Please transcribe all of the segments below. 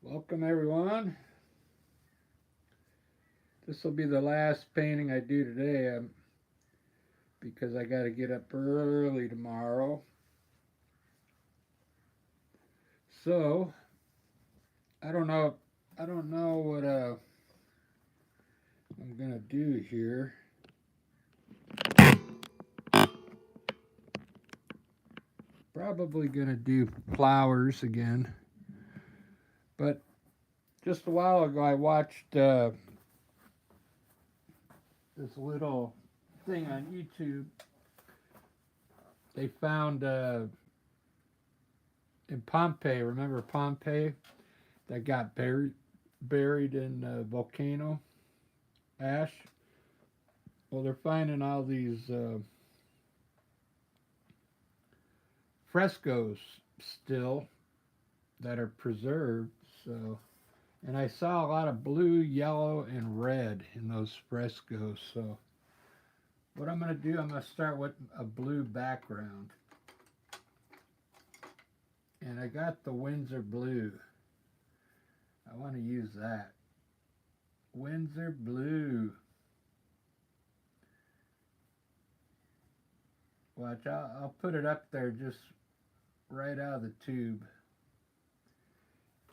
Welcome everyone. This will be the last painting I do today because I got to get up early tomorrow. So I don't know. I don't know what I'm gonna do here. Probably gonna do flowers again. But just a while ago, I watched this little thing on YouTube. They found in Pompeii. Remember Pompeii that got buried in volcano ash? Well, they're finding all these frescoes still that are preserved. So, and I saw a lot of blue, yellow, and red in those frescoes. So, what I'm going to do, I'm going to start with a blue background. And I got the Windsor blue. I want to use that. Windsor blue. Watch, I'll put it up there just right out of the tube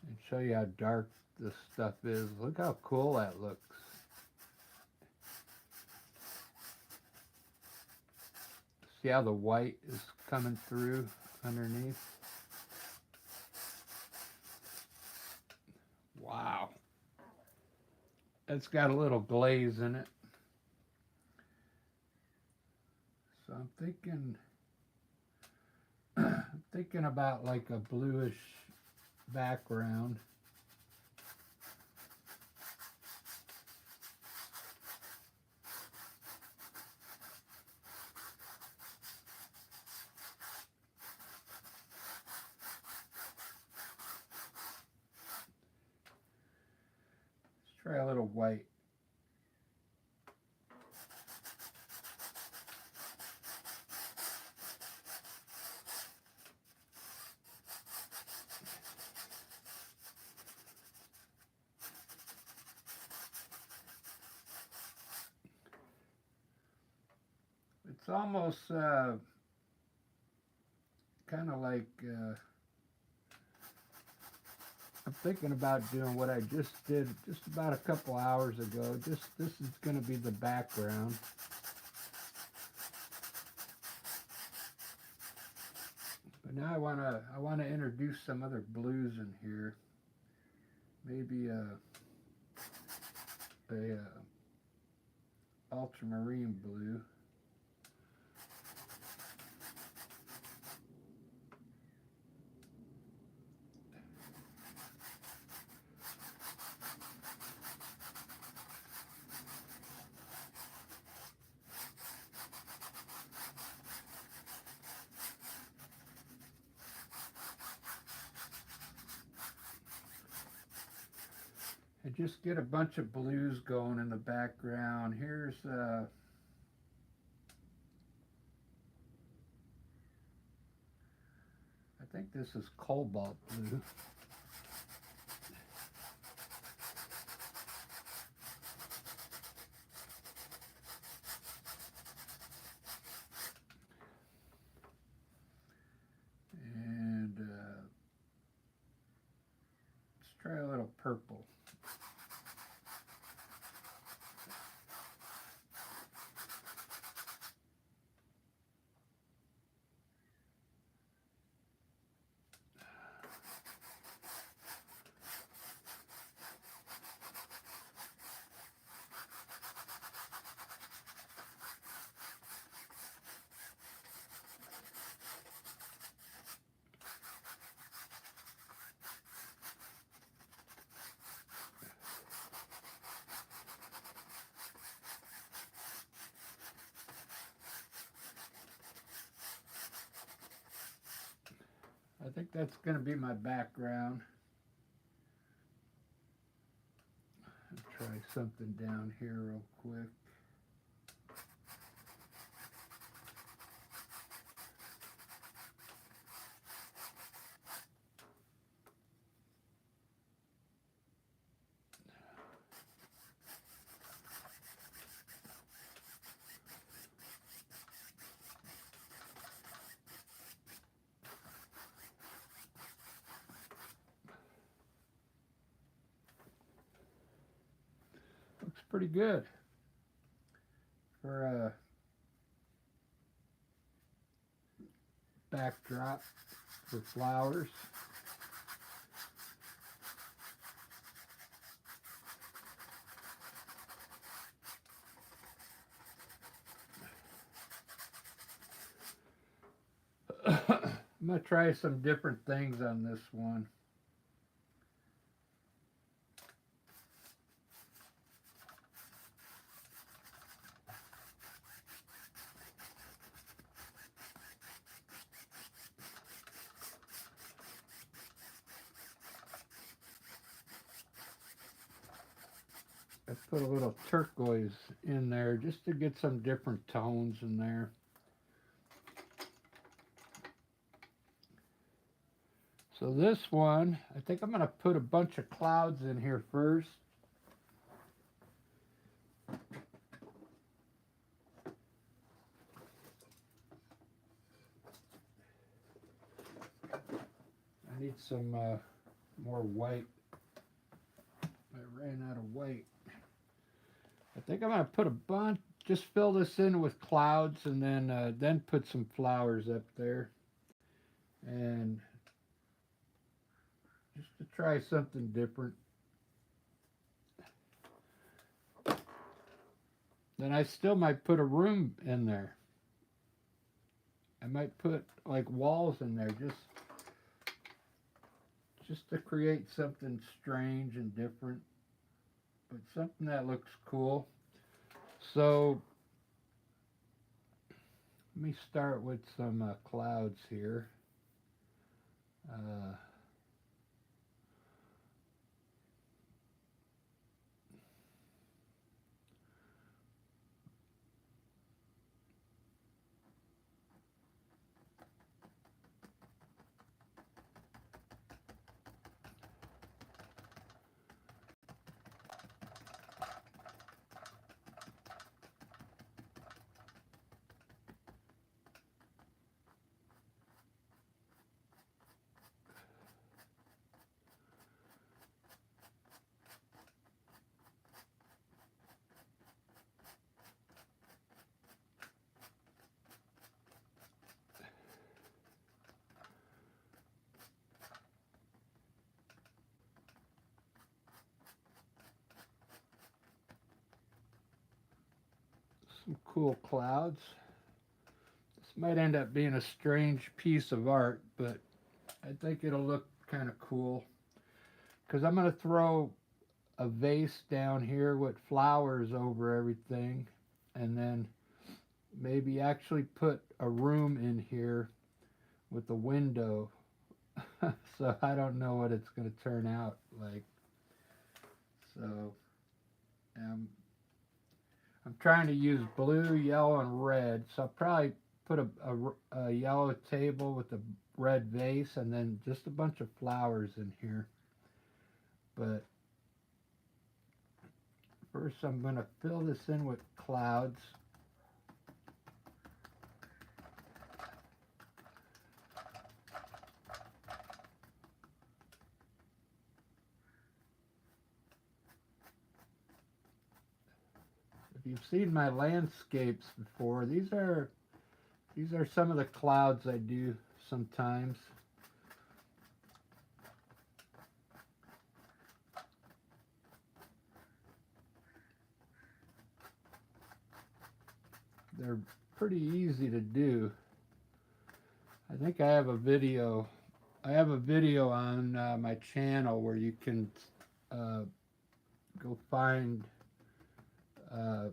and show you how dark this stuff is. Look how cool that looks. See how the white is coming through underneath? Wow. It's got a little glaze in it. So I'm thinking about like a bluish background. Let's try a little white. It's almost kind of like I'm thinking about doing what I just did just about a couple hours ago. This is going to be the background. But now I want to introduce some other blues in here. Maybe a ultramarine blue. And just get a bunch of blues going in the background. Here's I think this is cobalt blue. And let's try a little purple. I think that's going to be my background. I'll try something down here real quick. pretty good for a backdrop for flowers. I'm going to try some different things on this one. I put a little turquoise in there just to get some different tones in there. So this one, I think I'm going to put a bunch of clouds in here first. I need some more white. I ran out of white. I think I'm going to put a bunch, just fill this in with clouds and then put some flowers up there. And just to try something different. Then I still might put a room in there. I might put like walls in there just to create something strange and different, but something that looks cool. So let me start with some clouds here. Some cool clouds. This might end up being a strange piece of art, but I think it'll look kind of cool. Because I'm going to throw a vase down here with flowers over everything, and then maybe actually put a room in here with a window. So I don't know what it's going to turn out like. So I'm trying to use blue, yellow, and red. So I'll probably put a yellow table with a red vase and then just a bunch of flowers in here. But first I'm going to fill this in with clouds. If you've seen my landscapes before, these are some of the clouds I do sometimes. They're pretty easy to do. I think I have a video. I have a video on my channel where you can go find. I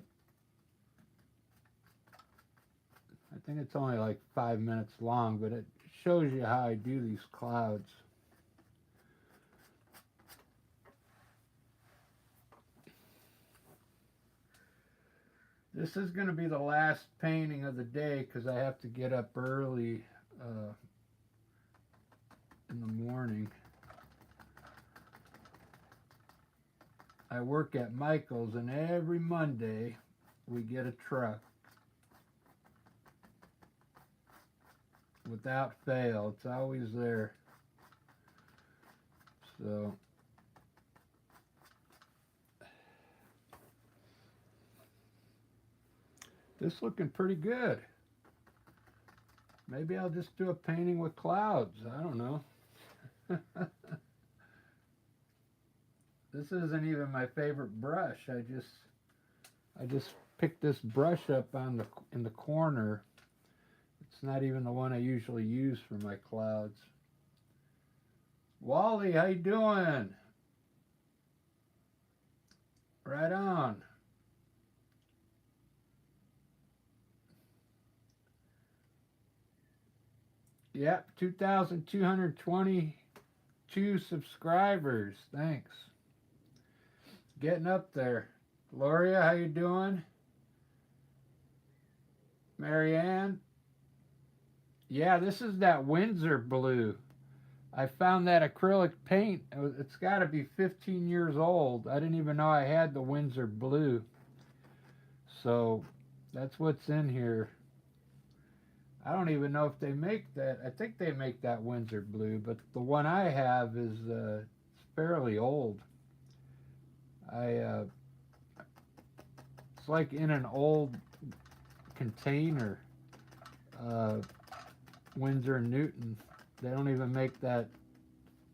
think it's only like 5 minutes long, but it shows you how I do these clouds. This is going to be the last painting of the day because I have to get up early in the morning. I work at Michael's, and every Monday we get a truck. Without fail, it's always there. So This looking pretty good. Maybe I'll just do a painting with clouds. I don't know. This isn't even my favorite brush. I just picked this brush up in the corner. It's not even the one I usually use for my clouds. Wally, how you doing? Right on. Yep, 2,222 subscribers. Thanks. Getting up there. Gloria, how you doing? Marianne? Yeah, this is that Windsor blue. I found that acrylic paint. It's got to be 15 years old. I didn't even know I had the Windsor blue. So that's what's in here. I don't even know if they make that. I think they make that Windsor blue, but the one I have is it's fairly old. It's like in an old container. Windsor and Newton. They don't even make that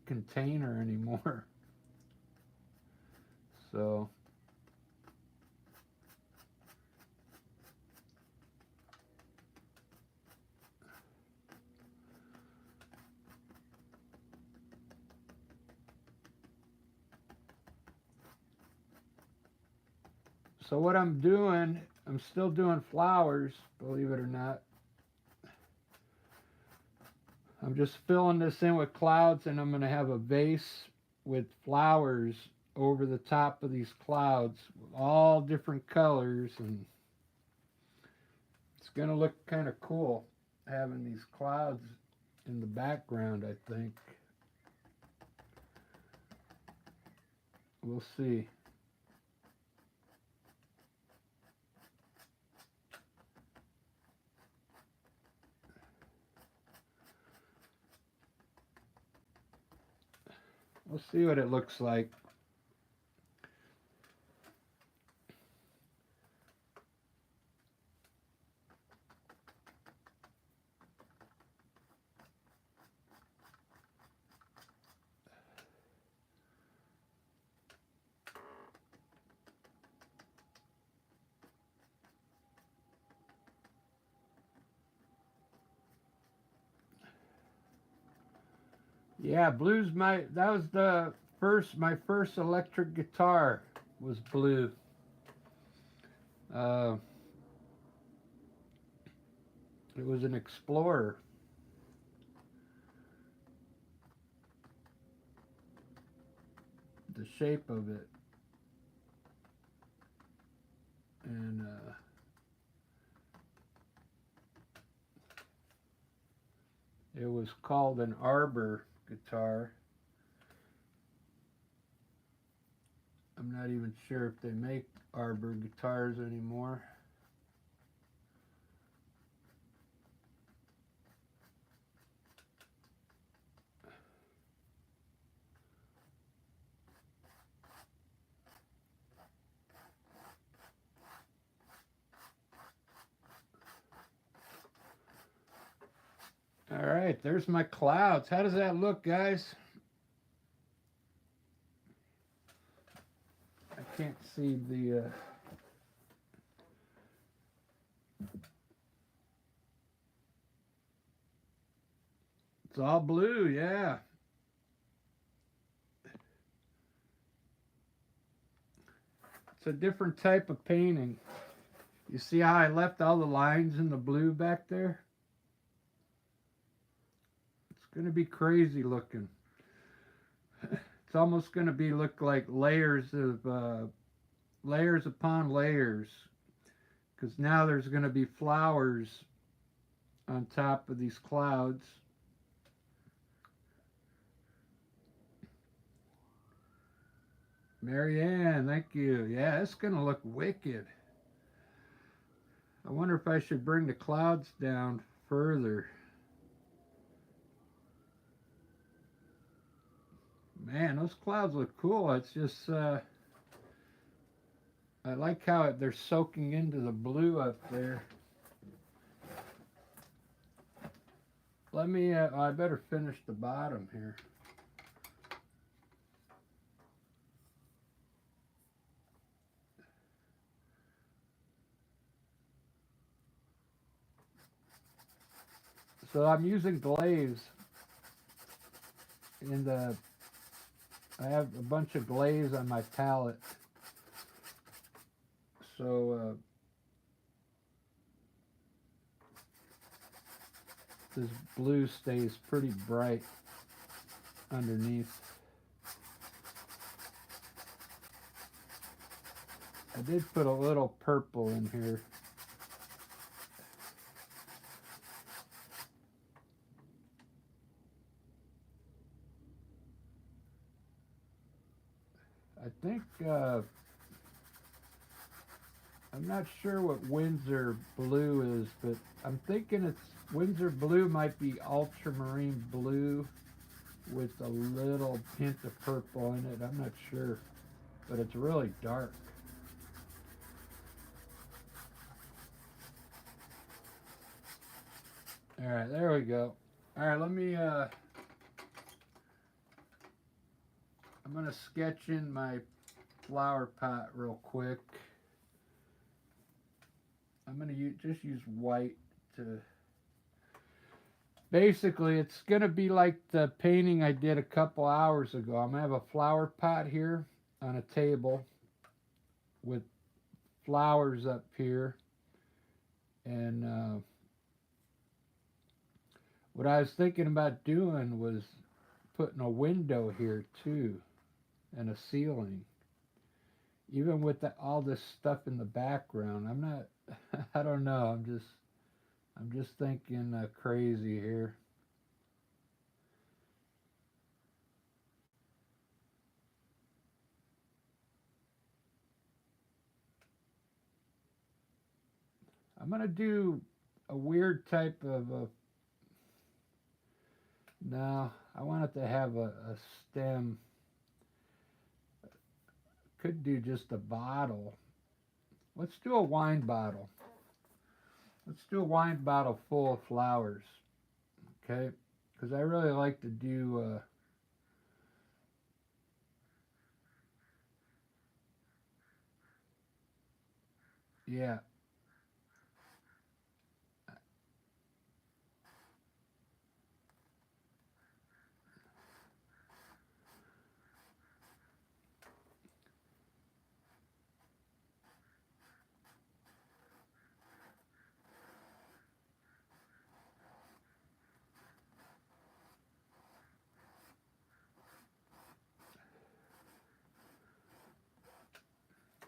container anymore. So what I'm doing, I'm still doing flowers, believe it or not. I'm just filling this in with clouds, and I'm going to have a vase with flowers over the top of these clouds, all different colors, and it's going to look kind of cool having these clouds in the background, I think. We'll see. We'll see what it looks like. Yeah, that was my first electric guitar was blue. It was an Explorer. The shape of it. And it was called an Arbor guitar. I'm not even sure if they make Arbor guitars anymore. All right, there's my clouds. How does that look, guys? I can't see the... It's all blue, yeah. It's a different type of painting. You see how I left all the lines in the blue back there? It's going to be crazy looking. It's almost going to look like layers upon layers. Because now there's going to be flowers on top of these clouds. Marianne, thank you. Yeah, it's going to look wicked. I wonder if I should bring the clouds down further. Man, those clouds look cool. It's just I like how they're soaking into the blue up there. Let me, I better finish the bottom here. So I'm using glaze in the, I have a bunch of glaze on my palette. So this blue stays pretty bright underneath. I did put a little purple in here. I think, I'm not sure what Windsor blue is, but I'm thinking it's, Windsor blue might be ultramarine blue with a little hint of purple in it. I'm not sure, but it's really dark. All right, there we go. All right, let me, I'm going to sketch in my flower pot real quick. I'm going to just use white to, basically it's going to be like the painting I did a couple hours ago. I'm going to have a flower pot here on a table with flowers up here. And what I was thinking about doing was putting a window here too and a ceiling. Even with all this stuff in the background, I'm not, I don't know, I'm just thinking crazy here. I'm gonna do a weird type of no, I want it to have a stem. Could do just a bottle. Let's do a wine bottle. Let's do a wine bottle full of flowers, okay? Because I really like to do, yeah.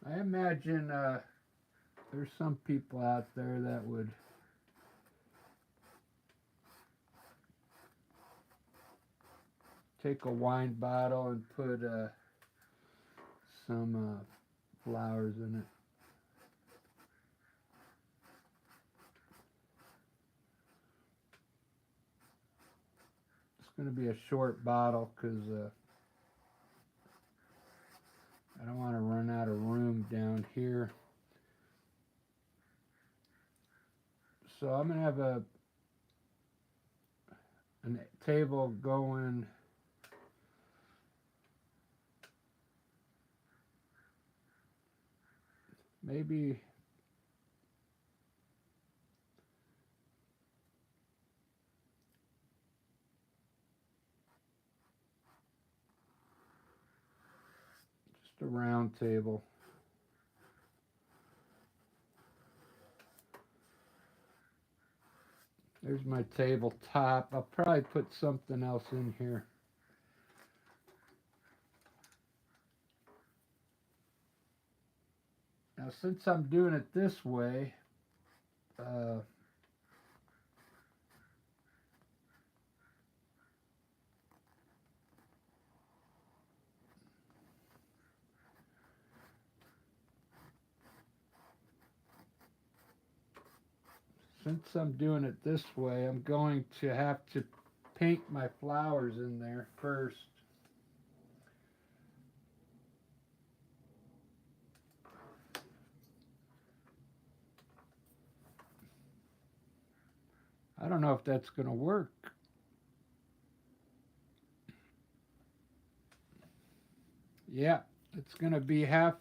I imagine there's some people out there that would take a wine bottle and put some flowers in it. It's going to be a short bottle because I don't want to run out of room down here. So I'm going to have a table going maybe just a round table. There's my tabletop. I'll probably put something else in here. Now, since I'm doing it this way, uh, I'm going to have to paint my flowers in there first. I don't know if that's going to work. Yeah, it's going to be half.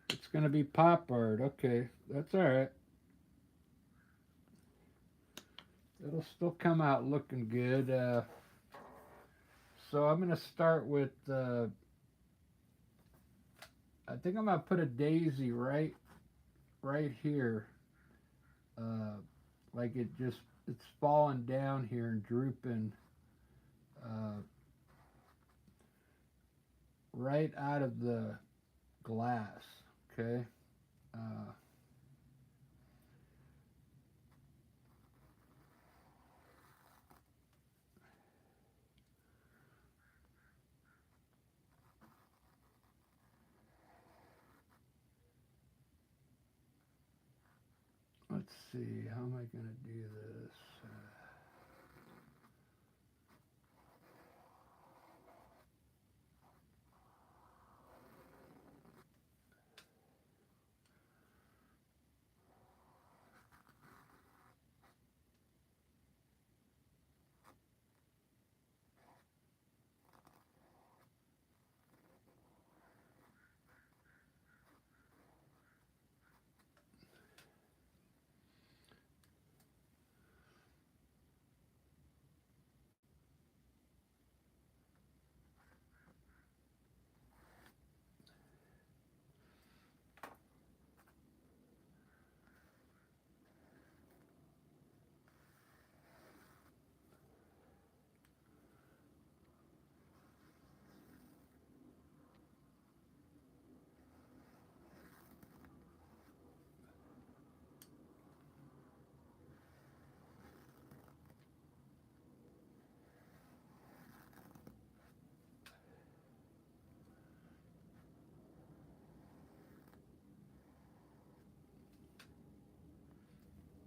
It's going to be pop art. Okay, that's all right. It'll still come out looking good. So I'm going to start with. I think I'm going to put a daisy right here. Uh, like it's falling down here and drooping uh, right out of the glass. Okay. Uh, let's see. How am I going to do this?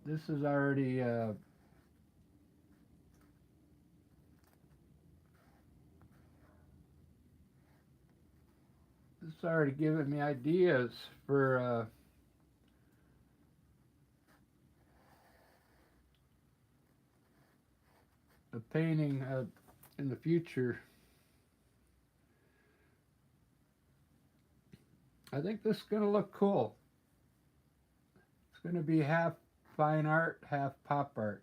This is already. This is already giving me ideas for a painting in the future. I think this is going to look cool. It's going to be half fine art, half pop art.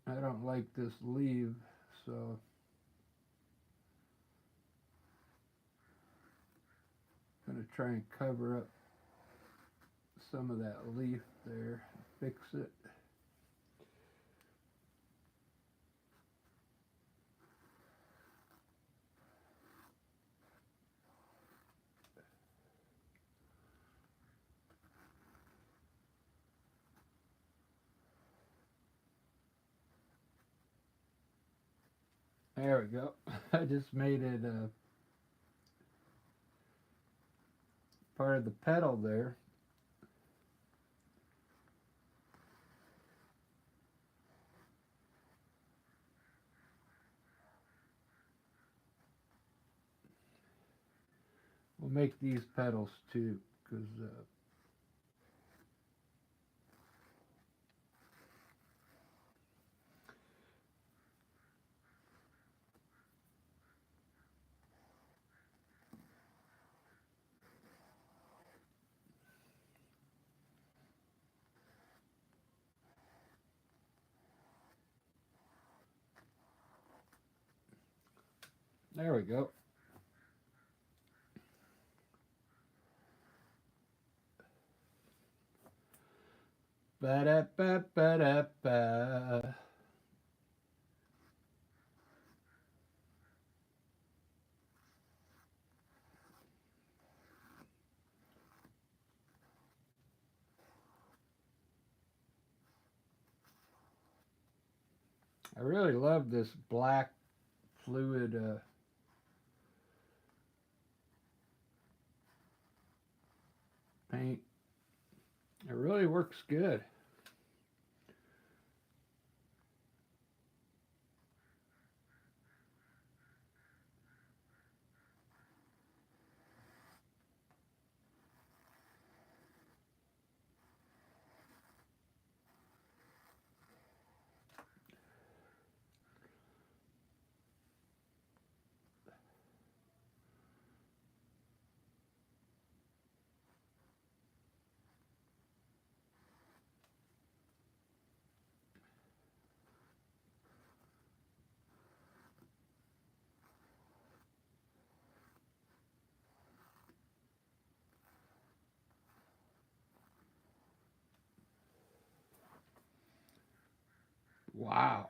I don't like this leaf, so I'm going to try and cover up some of that leaf there, fix it. There we go. I just made it part of the petal there. We'll make these petals too, because There we go. Ba-da-ba-ba-da-ba. I really love this black fluid paint. It really works good. Wow.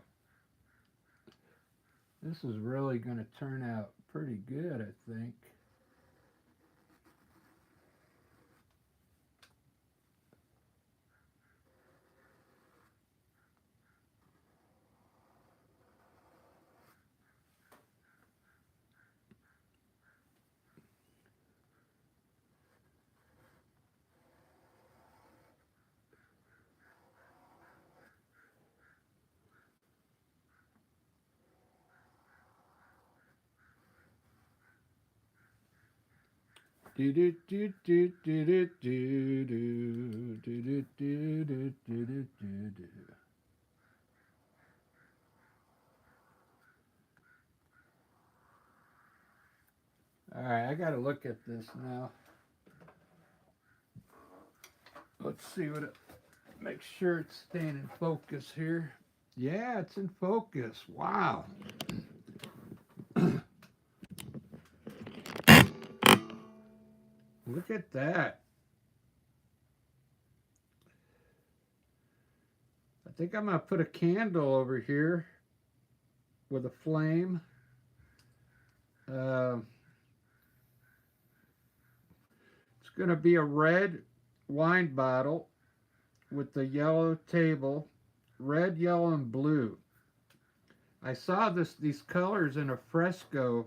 This is really going to turn out pretty good, I think. Do do do do do do do do do do do do do do. All right, I got to look at this now. Let's see what it. Make sure it's staying in focus here. Yeah, it's in focus. Wow. Look at that. I think I'm going to put a candle over here with a flame. It's going to be a red wine bottle with the yellow table, red, yellow, and blue. I saw these colors in a fresco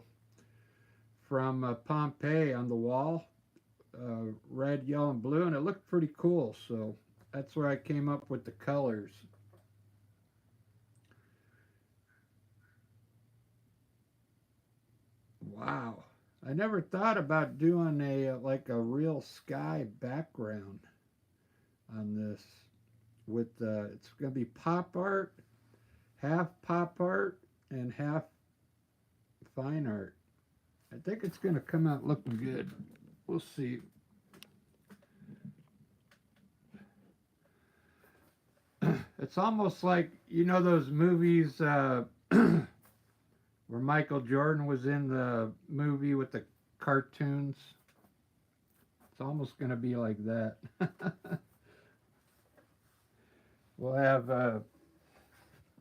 from Pompeii on the wall, red, yellow, and blue, and it looked pretty cool. So that's where I came up with the colors. Wow. I never thought about doing a like a real sky background on this with it's going to be pop art, half pop art and half fine art. I think it's going to come out looking good. We'll see. It's almost like, you know, those movies where Michael Jordan was in the movie with the cartoons. It's almost going to be like that. We'll have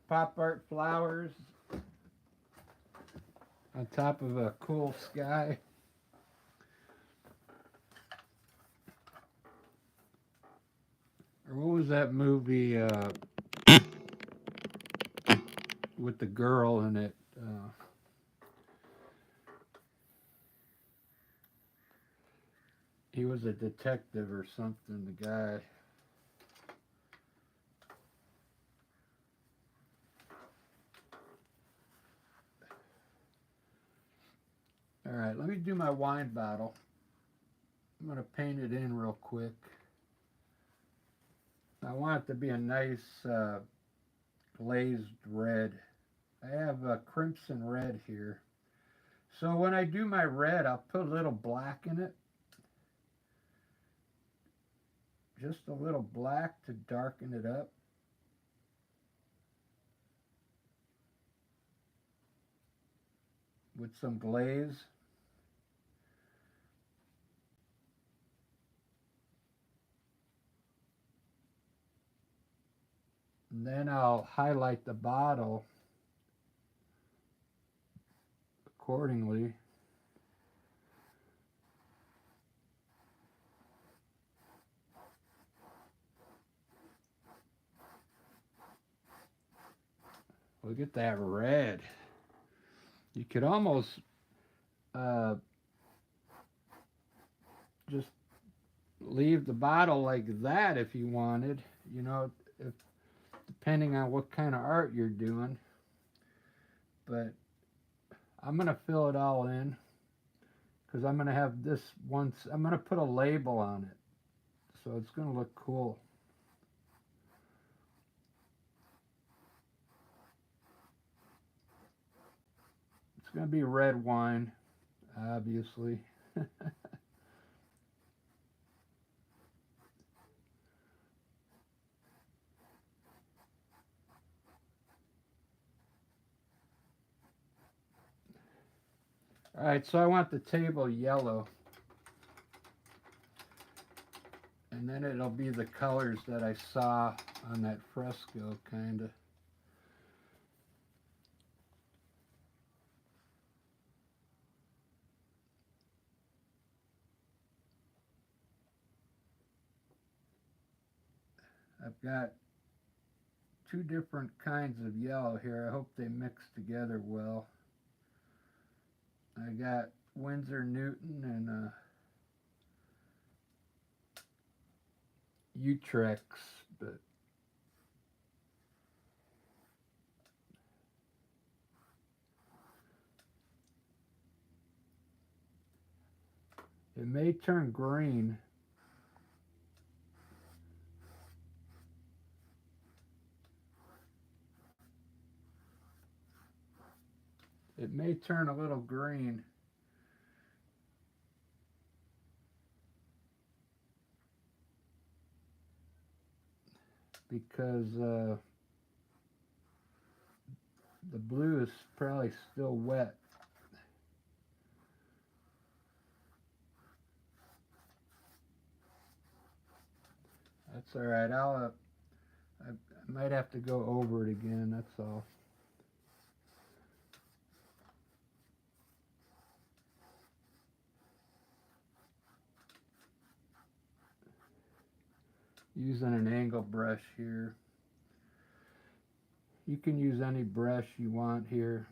pop art flowers on top of a cool sky. Or what was that movie with the girl in it? He was a detective or something, the guy. All right, let me do my wine bottle. I'm going to paint it in real quick. I want it to be a nice glazed red. I have a crimson red here. So when I do my red, I'll put a little black in it. Just a little black to darken it up. with some glaze. And then I'll highlight the bottle accordingly. Look at that red. You could almost just leave the bottle like that if you wanted, you know, if, depending on what kind of art you're doing. But I'm going to fill it all in because I'm going to have this once, I'm going to put a label on it. So it's going to look cool. It's going to be red wine, obviously. All right, so I want the table yellow. And then it'll be the colors that I saw on that fresco, kind of. I've got two different kinds of yellow here. I hope they mix together well. I got Winsor Newton and Utrex, but it may turn green. It may turn a little green. Because the blue is probably still wet. That's all right. I might have to go over it again. That's all. Using an angle brush here. You can use any brush you want here.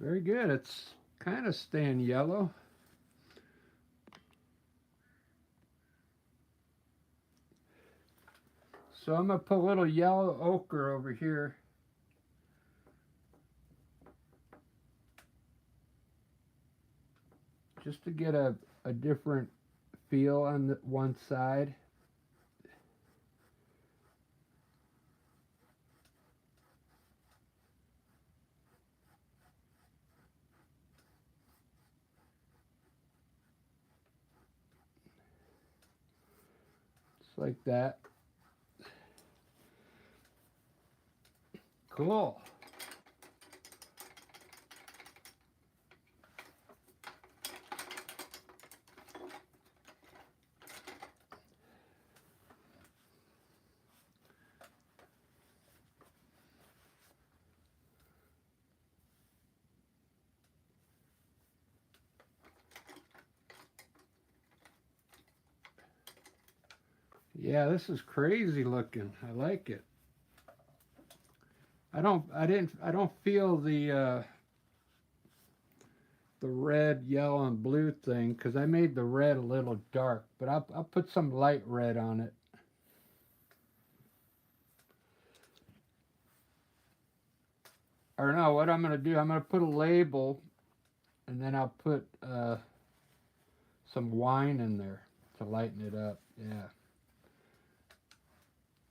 Very good. It's kind of staying yellow. So I'm going to put a little yellow ochre over here. Just to get a different feel on the one side. Just like that. Cool. Yeah, this is crazy looking. I like it. I don't feel the red, yellow, and blue thing because I made the red a little dark, but I'll put some light red on it. Or no, what I'm going to do, I'm going to put a label, and then I'll put some wine in there to lighten it up. Yeah.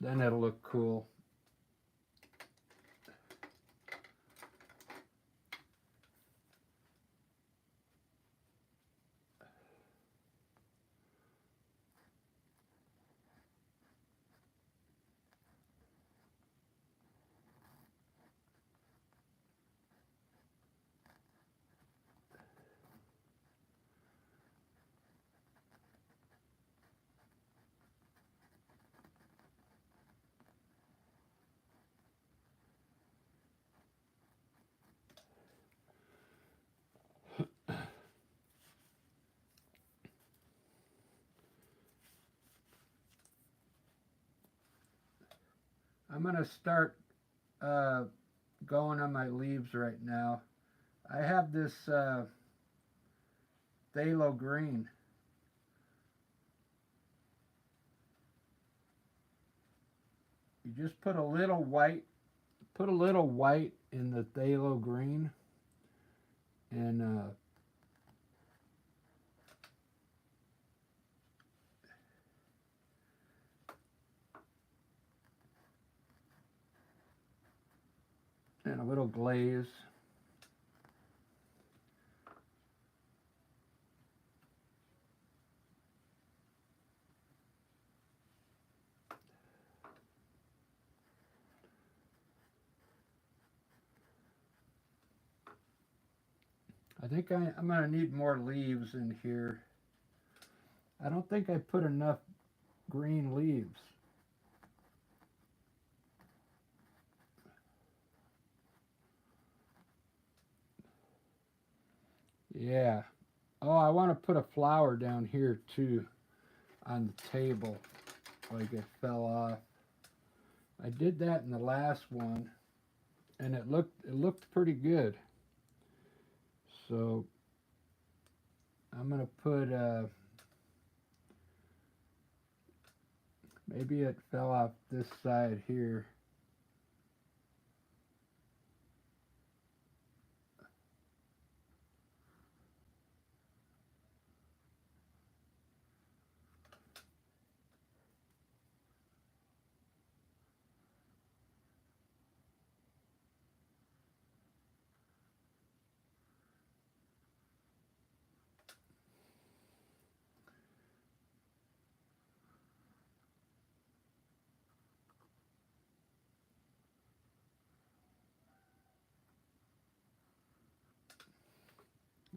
Then it'll look cool. I'm going to start going on my leaves right now. I have this phthalo green. You just put a little white in the phthalo green, and a little glaze. I think I'm going to need more leaves in here. I don't think I put enough green leaves. Yeah. Oh, I want to put a flower down here too on the table, like it fell off. I did that in the last one, and it looked pretty good. So I'm gonna put maybe it fell off this side here.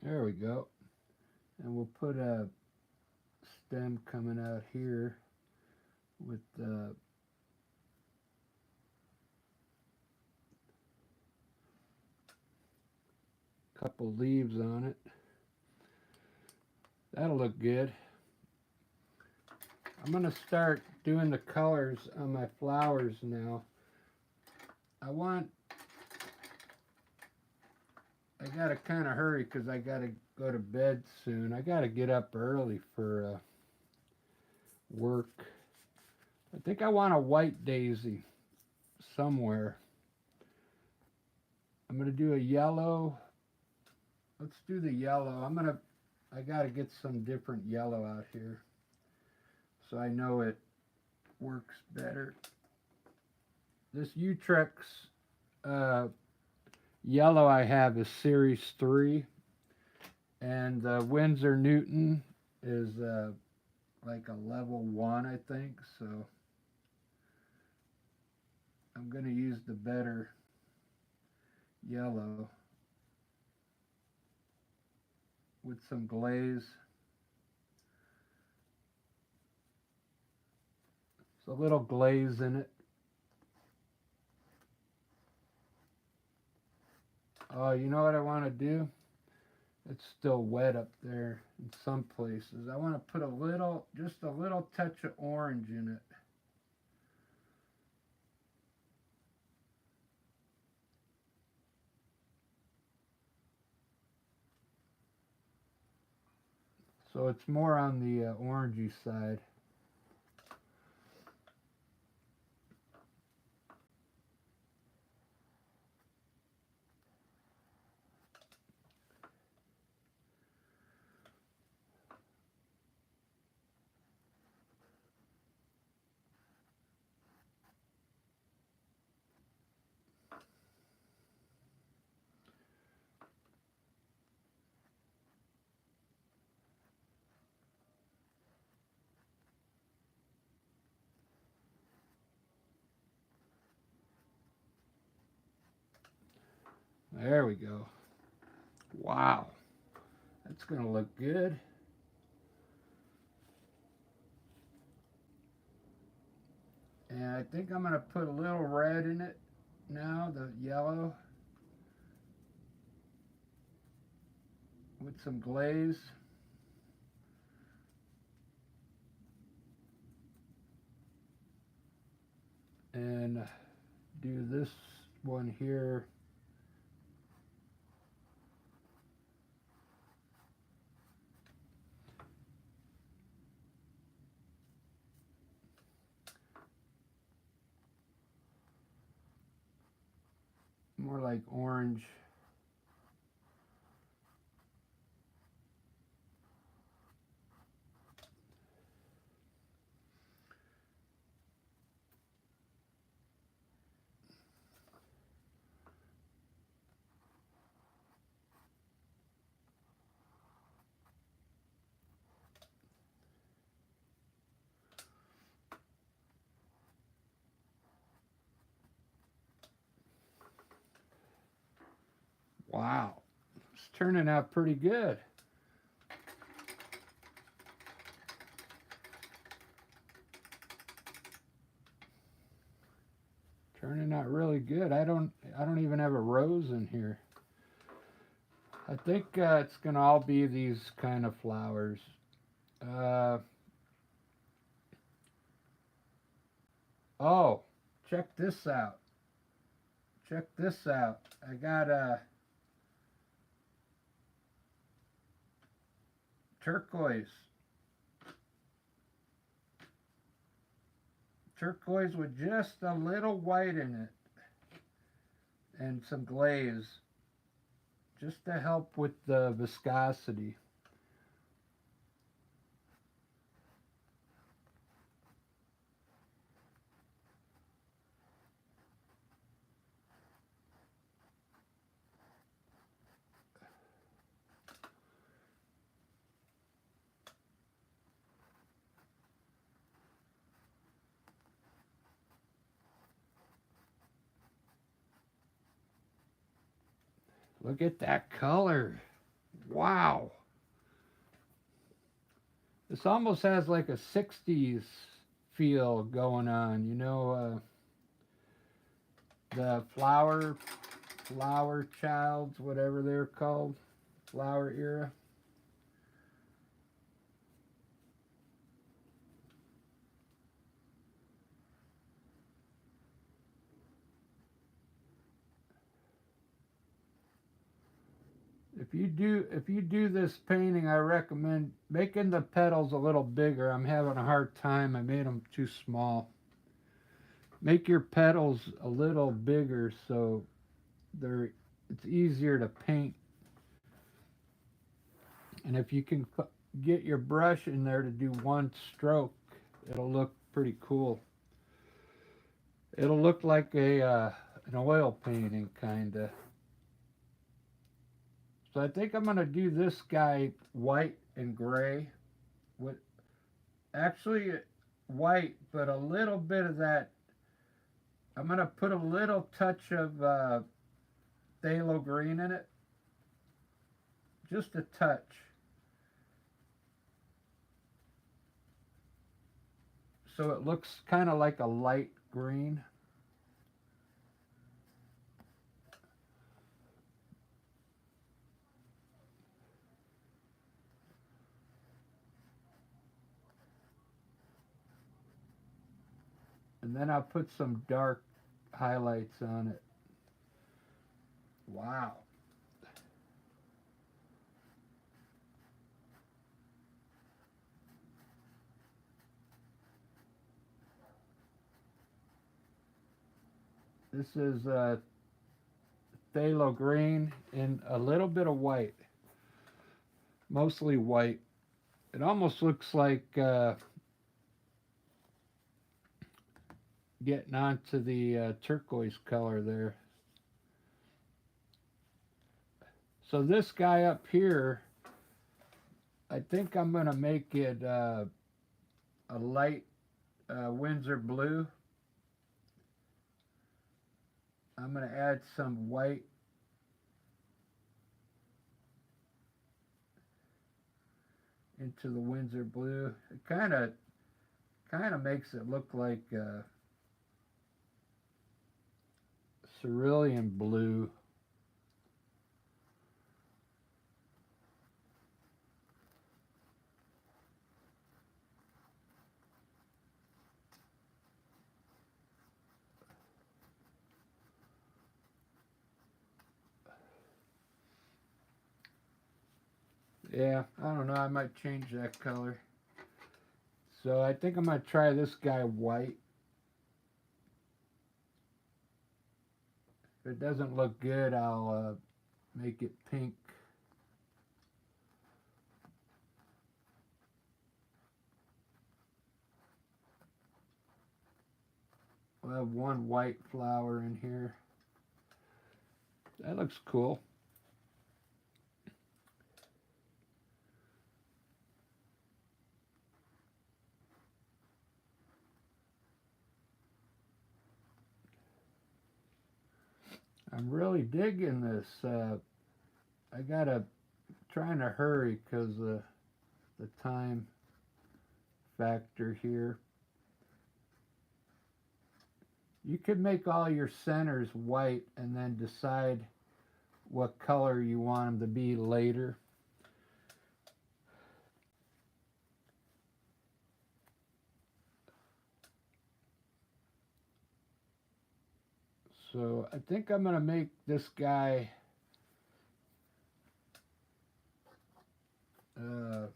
There we go. And we'll put a stem coming out here with a couple leaves on it. That'll look good. I'm going to start doing the colors on my flowers now. I got to kind of hurry because I got to go to bed soon. I got to get up early for work. I think I want a white daisy somewhere. I'm going to do a yellow. Let's do the yellow. I got to get some different yellow out here so I know it works better. This Utrex yellow I have is Series 3, and the Winsor Newton is like a level 1, I think, so I'm going to use the better yellow with some glaze. It's a little glaze in it. Oh, you know what I want to do? It's still wet up there in some places. I want to put just a little touch of orange in it. So it's more on the orangey side. There we go. Wow. That's going to look good. And I think I'm going to put a little red in it now, the yellow, with some glaze. And do this one here. More like orange. Wow. It's turning out pretty good. Turning out really good. I don't even have a rose in here. I think it's gonna all be these kind of flowers. Oh, check this out. Check this out. I got a turquoise. Turquoise with just a little white in it. And some glaze. Just to help with the viscosity. Look at that color. Wow. This almost has like a 60s feel going on. You know, the flower childs, whatever they're called, flower era. If you do this painting, I recommend making the petals a little bigger. I'm having a hard time. I made them too small. Make your petals a little bigger so it's easier to paint. And if you can get your brush in there to do one stroke, it'll look pretty cool. It'll look like an oil painting kind of. So I think I'm going to do this guy white and gray. With actually white, but a little bit of that. I'm going to put a little touch of phthalo green in it. Just a touch. So it looks kind of like a light green. And then I'll put some dark highlights on it. Wow. This is phthalo green and a little bit of white. Mostly white. It almost looks like getting onto the turquoise color there. So this guy up here, I think I'm going to make it a light Windsor blue. I'm going to add some white into the Windsor blue. It kind of makes it look like cerulean blue. Yeah, I don't know. I might change that color. So I think I'm going to try this guy white. If it doesn't look good, I'll make it pink. We'll have one white flower in here. That looks cool. I'm really digging this. I gotta trying to hurry because the time factor here. You could make all your centers white and then decide what color you want them to be later. So I think I'm gonna make this guy I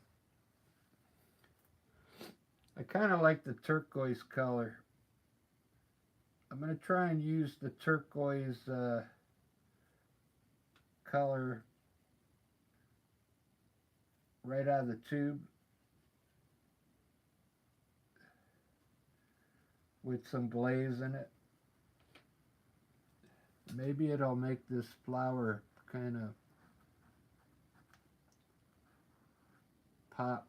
kind of like the turquoise color. I'm gonna try and use the turquoise color right out of the tube with some glaze in it. Maybe it'll make this flower kind of pop.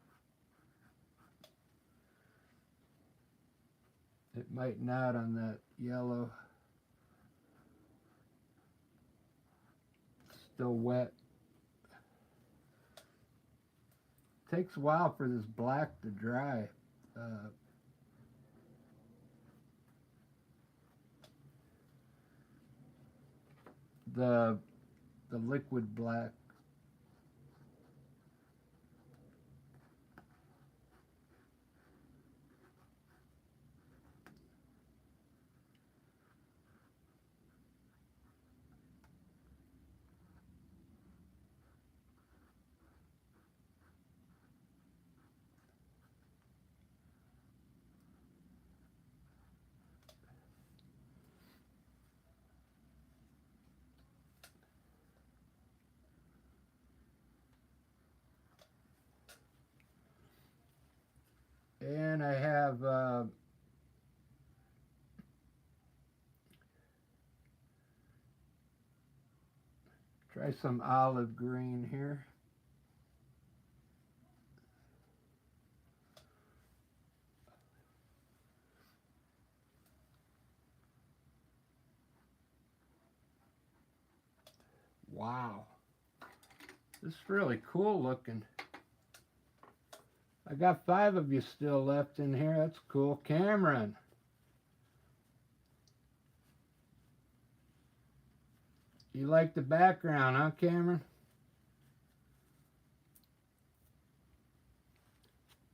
It might not on that yellow. It's still wet. It takes a while for this black to dry. The liquid black. And I have try some olive green here. Wow. This is really cool looking. I got 5 of you still left in here. That's cool. Cameron. You like the background, huh, Cameron?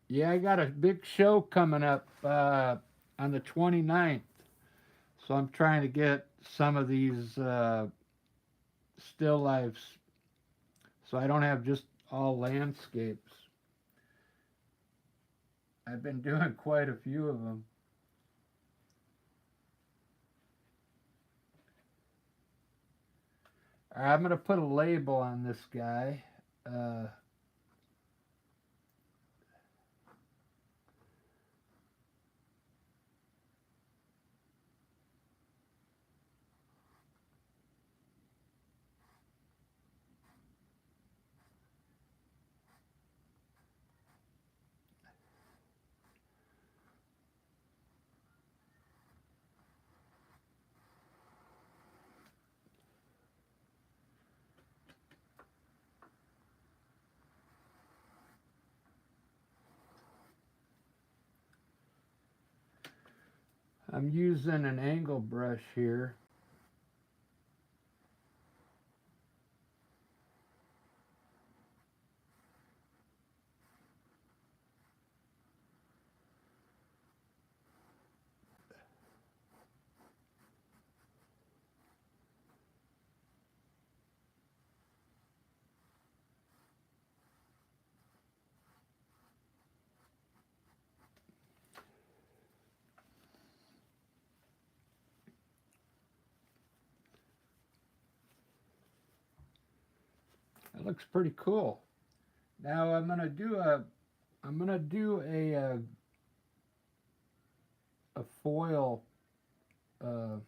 Yeah, I got a big show coming up on the 29th. So I'm trying to get some of these still lifes so I don't have just all landscapes. I've been doing quite a few of them. All right, I'm going to put a label on this guy. I'm using an angle brush here. That looks pretty cool. Now I'm gonna do a foil uh,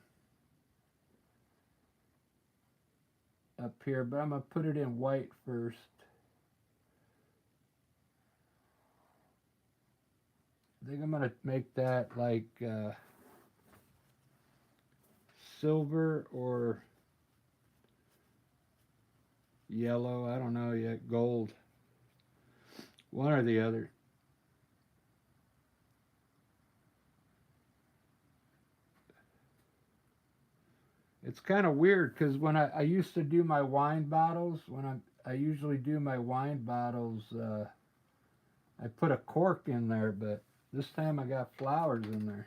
up here, but I'm gonna put it in white first. I think I'm gonna make that like silver or yellow. I don't know yet. Gold. One or the other. It's kind of weird because when I used to do my wine bottles, I usually do my wine bottles, I put a cork in there, but this time I got flowers in there.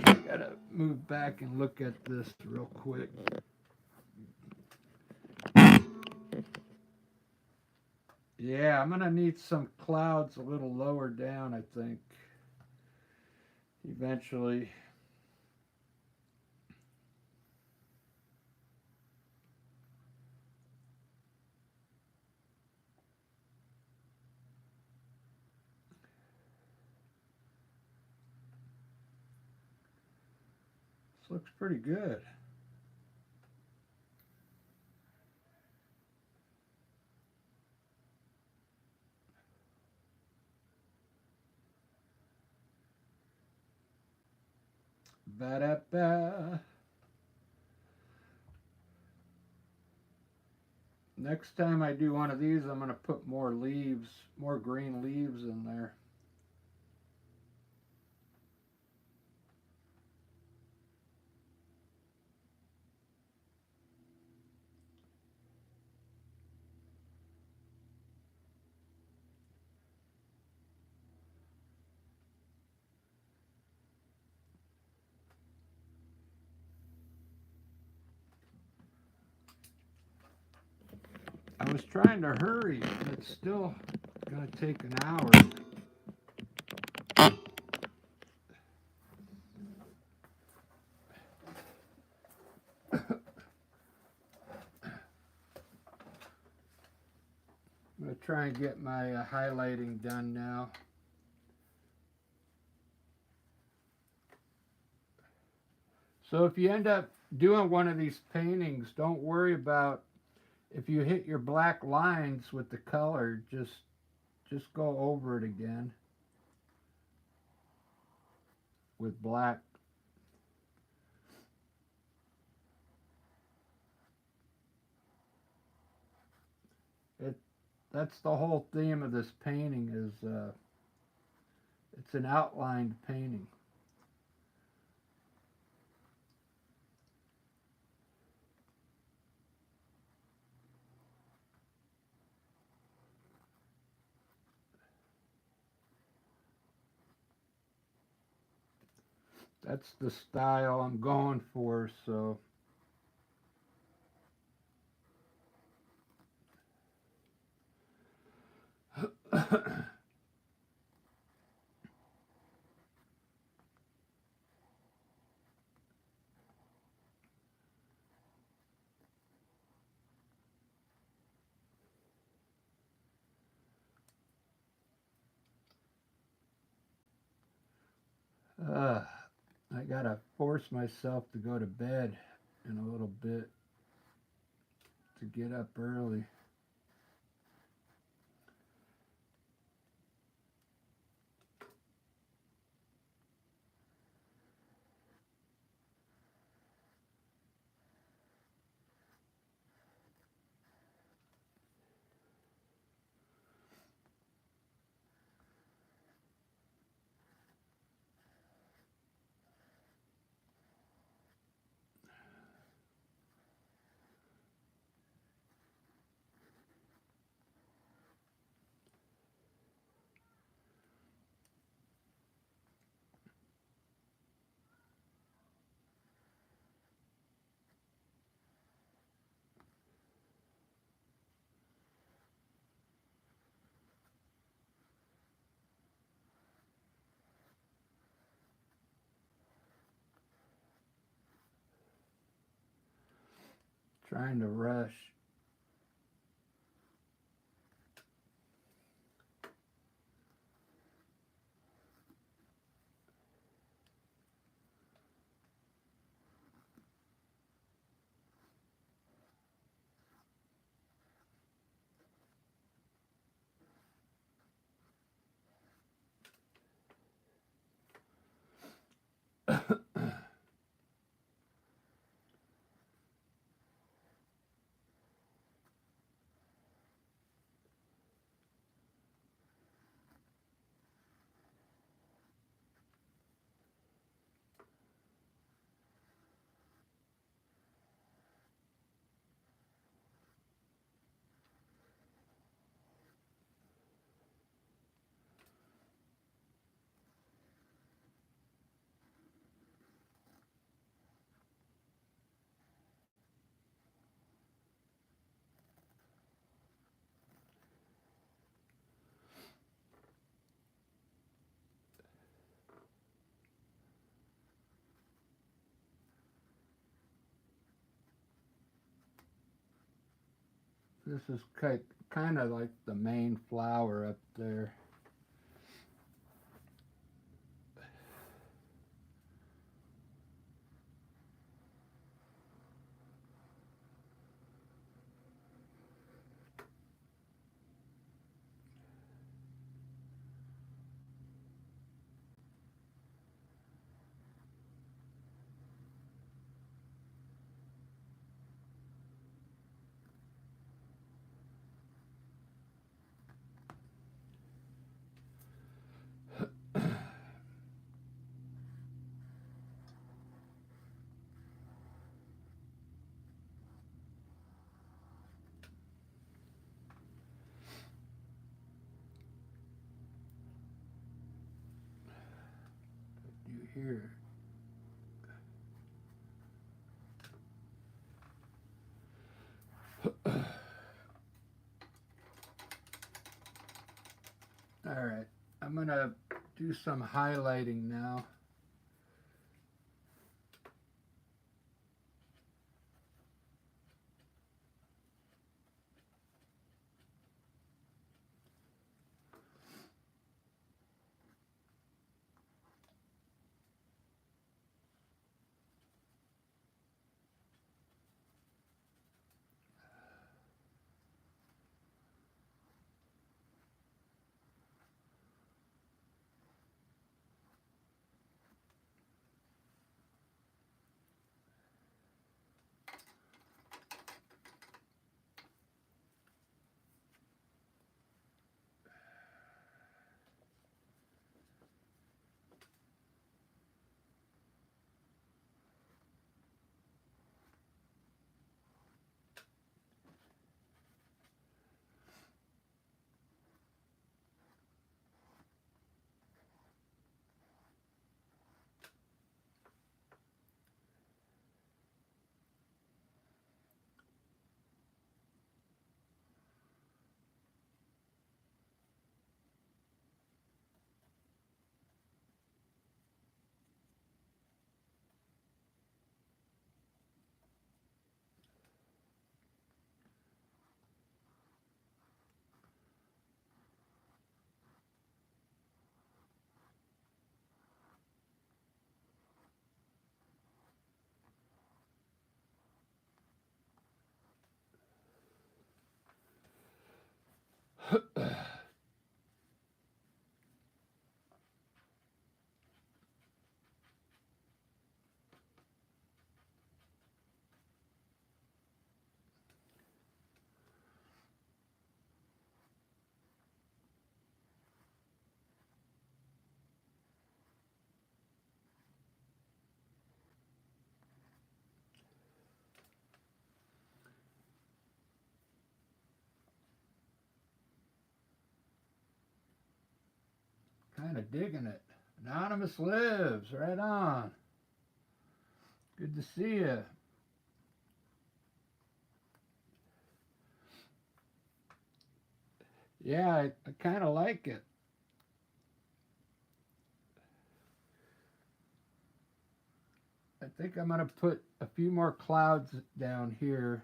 I gotta move back and look at this real quick. Yeah, I'm gonna need some clouds a little lower down, I think, eventually. This looks pretty good. Ba-da-ba. Next time I do one of these, I'm gonna put more leaves, more green leaves in there. I was trying to hurry, and it's still gonna take an hour. I'm gonna try and get my highlighting done now. So if you end up doing one of these paintings, don't worry about if you hit your black lines with the color, just go over it again with black. It That's the whole theme of this painting is it's an outlined painting. That's the style I'm going for, so uh, I gotta force myself to go to bed in a little bit to get up early. trying to rush. This is kind of like the main flower up there. You hear? All right, I'm gonna do some highlighting now. Kind of digging it. Anonymous lives. Right on. Good to see you. Yeah, I kind of like it. I think I'm going to put a few more clouds down here.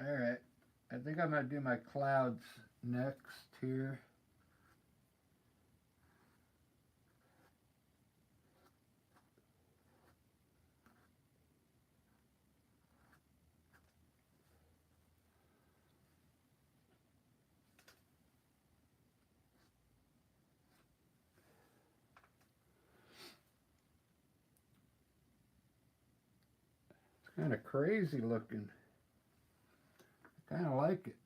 All right. I think I'm going to do my clouds next here. It's kind of crazy looking. I kind of like it.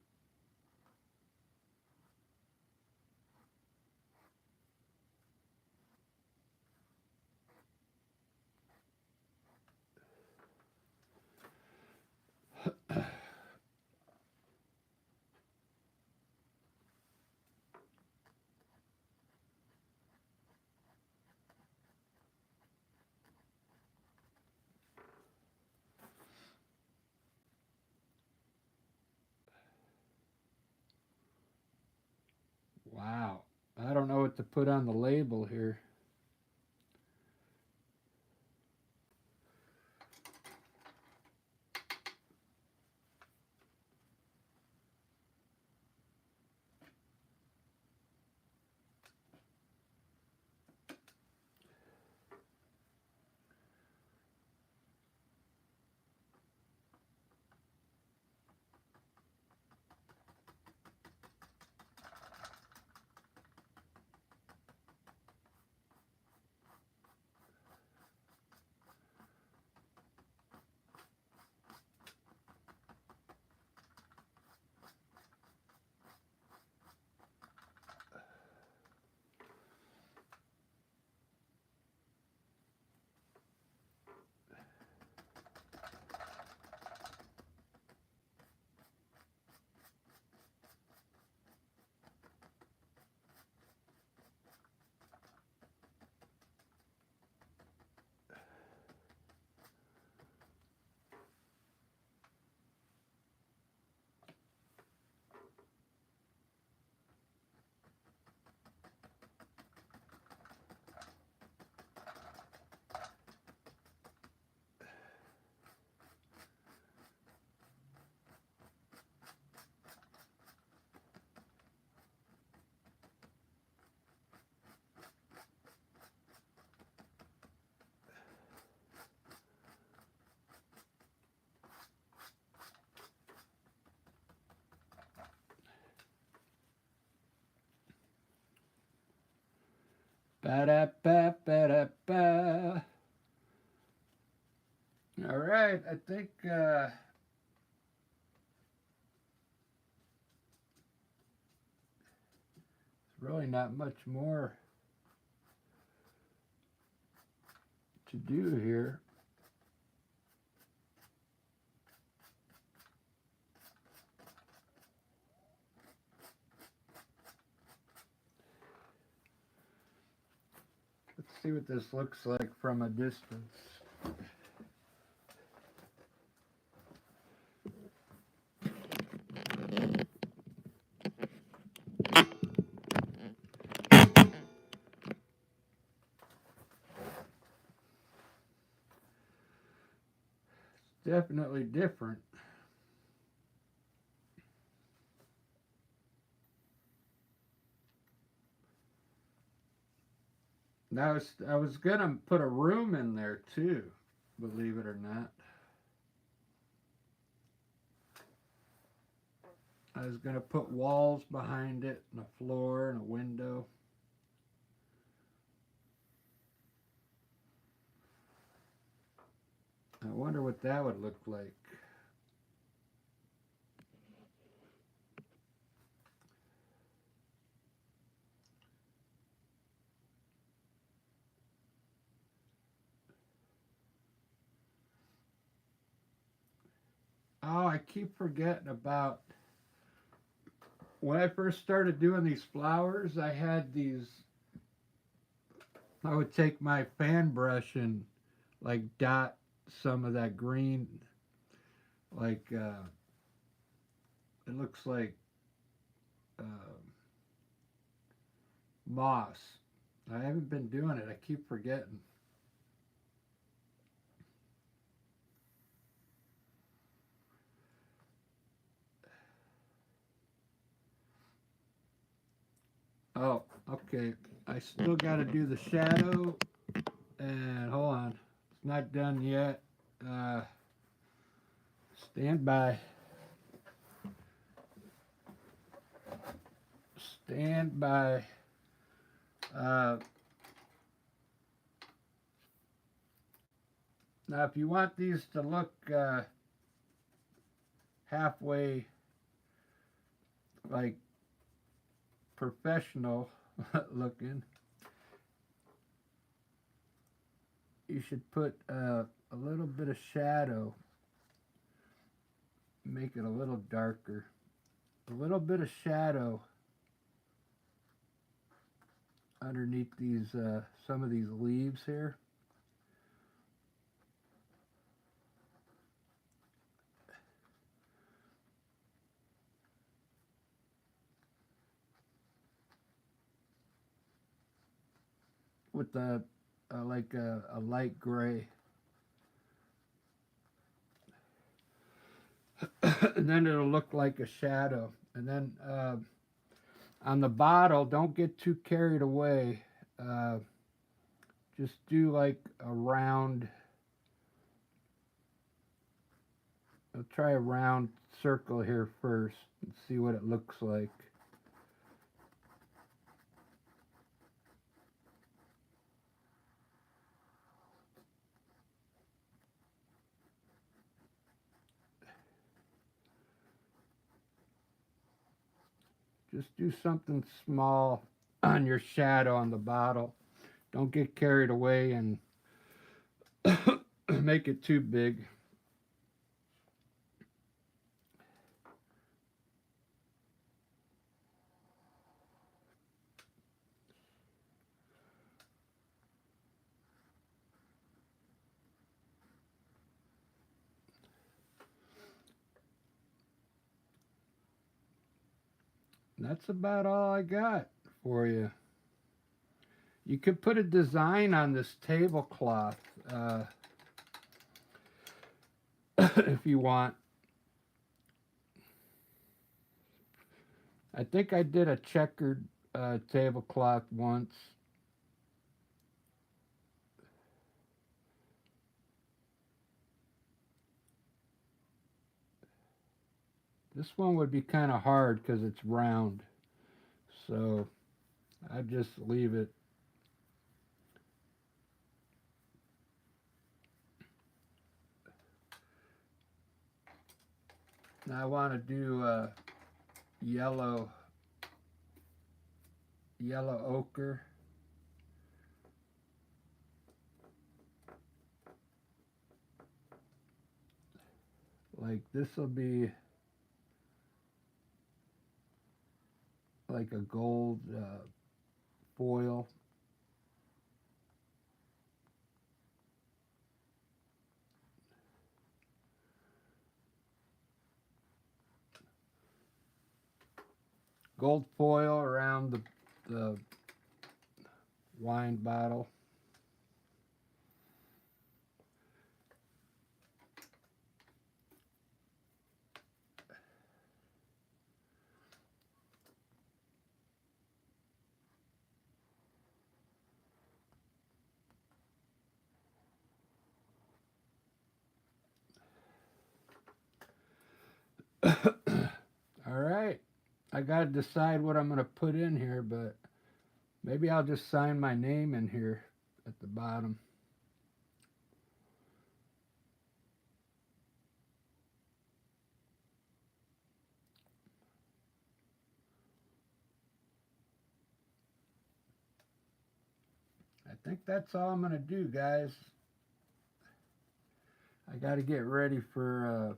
Wow. I don't know what to put on the label here. Ba-da-ba-ba-da-ba. All right, I think there's really not much more to do here. Let's see what this looks like from a distance. Definitely different. Now I was gonna put a room in there too, believe it or not. I was gonna put walls behind it and a floor and a window. I wonder what that would look like. Oh, I keep forgetting about when I first started doing these flowers. I had these. I would take my fan brush and like dot some of that green, like it looks like uh, moss. I haven't been doing it. I keep forgetting. Oh, okay. I still got to do the shadow. And hold on. It's not done yet. Uh, stand by. Stand by. Uh, Now, if you want these to look halfway like professional looking, you should put a little bit of shadow, make it a little darker. A little bit of shadow underneath these some of these leaves here. With the like a light gray. And then it'll look like a shadow. And then on the bottle, don't get too carried away. Uh, just do like a round. I'll try a round circle here first and see what it looks like. Just do something small on your shadow on the bottle. Don't get carried away and make it too big. That's about all I got for you. You could put a design on this tablecloth if you want. I think I did a checkered tablecloth once. This one would be kind of hard because it's round. So I just leave it. Now I want to do yellow ochre. Like this will be like a gold foil. Gold foil around the wine bottle. All right. I got to decide what I'm going to put in here, but maybe I'll just sign my name in here at the bottom. I think that's all I'm going to do, guys. I got to get ready for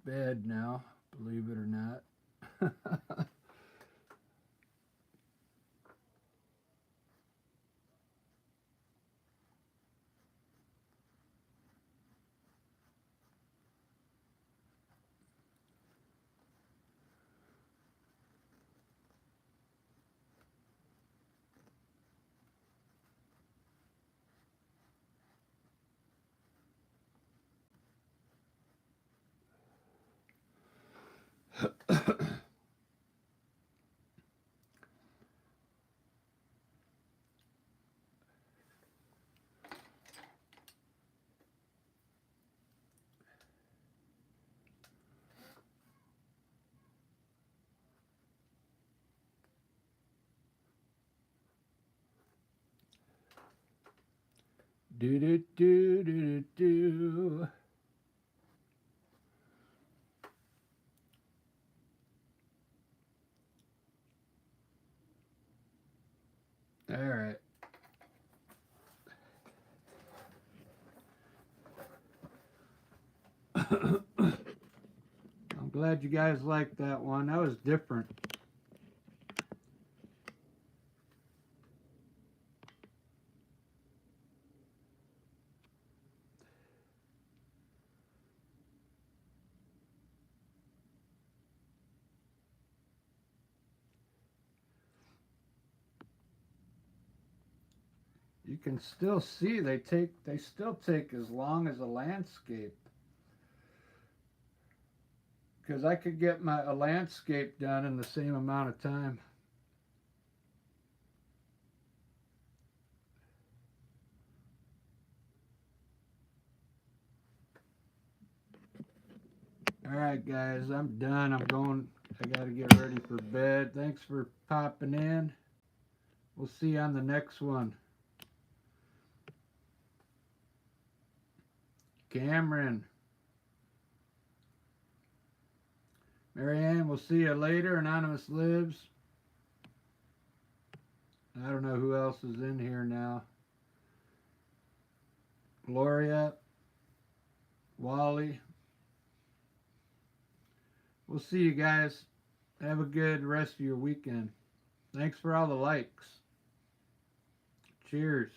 bed now, believe it or not. Do do do do do do. All right. I'm glad you guys liked that one. That was different. You can still see they still take as long as a landscape. Because I could get a landscape done in the same amount of time. All right, guys, I'm done. I got to get ready for bed. Thanks for popping in. We'll see you on the next one. Cameron. Marianne, we'll see you later. Anonymous Lives. I don't know who else is in here now. Gloria. Wally. We'll see you guys. Have a good rest of your weekend. Thanks for all the likes. Cheers.